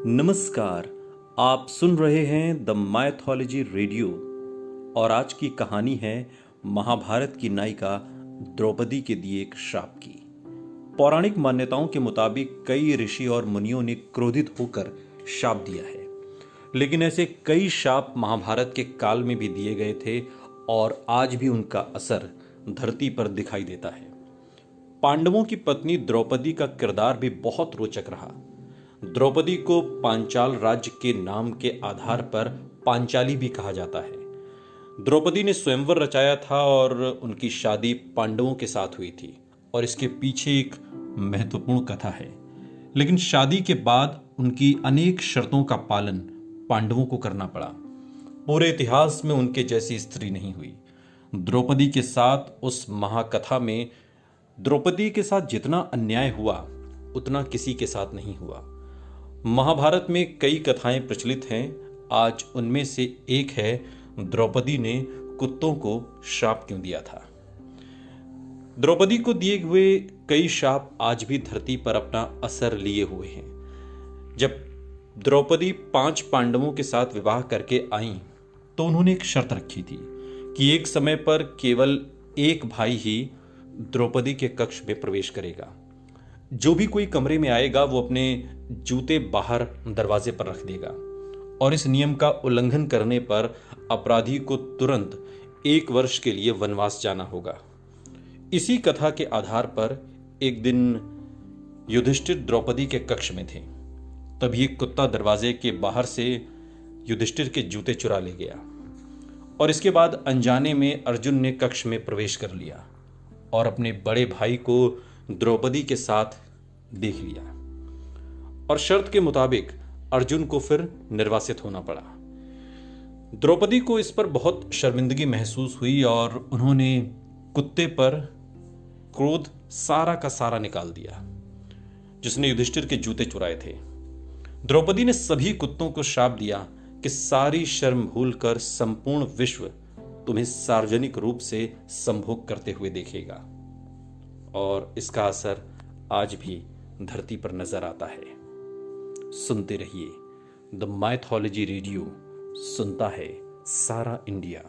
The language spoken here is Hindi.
नमस्कार। आप सुन रहे हैं द माइथोलॉजी रेडियो और आज की कहानी है महाभारत की नायिका द्रौपदी के दिए एक श्राप की। पौराणिक मान्यताओं के मुताबिक कई ऋषि और मुनियों ने क्रोधित होकर शाप दिया है, लेकिन ऐसे कई शाप महाभारत के काल में भी दिए गए थे और आज भी उनका असर धरती पर दिखाई देता है। पांडवों की पत्नी द्रौपदी का किरदार भी बहुत रोचक रहा। द्रौपदी को पांचाल राज्य के नाम के आधार पर पांचाली भी कहा जाता है। द्रौपदी ने स्वयंवर रचाया था और उनकी शादी पांडवों के साथ हुई थी और इसके पीछे एक महत्वपूर्ण कथा है। लेकिन शादी के बाद उनकी अनेक शर्तों का पालन पांडवों को करना पड़ा। पूरे इतिहास में उनके जैसी स्त्री नहीं हुई। द्रौपदी के साथ उस महाकथा में द्रौपदी के साथ जितना अन्याय हुआ उतना किसी के साथ नहीं हुआ। महाभारत में कई कथाएं प्रचलित हैं। आज उनमें से एक है द्रौपदी ने कुत्तों को श्राप क्यों दिया था। द्रौपदी को दिए हुए कई शाप आज भी धरती पर अपना असर लिए हुए हैं। जब द्रौपदी 5 पांडवों के साथ विवाह करके आईं तो उन्होंने एक शर्त रखी थी कि एक समय पर केवल एक भाई ही द्रौपदी के कक्ष में प्रवेश करेगा। जो भी कोई कमरे में आएगा वो अपने जूते बाहर दरवाजे पर रख देगा और इस नियम का उल्लंघन करने पर अपराधी को तुरंत 1 वर्ष के लिए वनवास जाना होगा। इसी कथा के आधार पर एक दिन युधिष्ठिर द्रौपदी के कक्ष में थे। तभी एक कुत्ता दरवाजे के बाहर से युधिष्ठिर के जूते चुरा ले गया और इसके बाद अनजाने में अर्जुन ने कक्ष में प्रवेश कर लिया और अपने बड़े भाई को द्रौपदी के साथ देख लिया और शर्त के मुताबिक अर्जुन को फिर निर्वासित होना पड़ा। द्रौपदी को इस पर बहुत शर्मिंदगी महसूस हुई और उन्होंने कुत्ते पर क्रोध सारा का सारा निकाल दिया जिसने युधिष्ठिर के जूते चुराए थे। द्रौपदी ने सभी कुत्तों को श्राप दिया कि सारी शर्म भूलकर संपूर्ण विश्व तुम्हें सार्वजनिक रूप से संभोग करते हुए देखेगा और इसका असर आज भी धरती पर नजर आता है। सुनते रहिए द माइथोलॉजी रेडियो, सुनता है सारा इंडिया।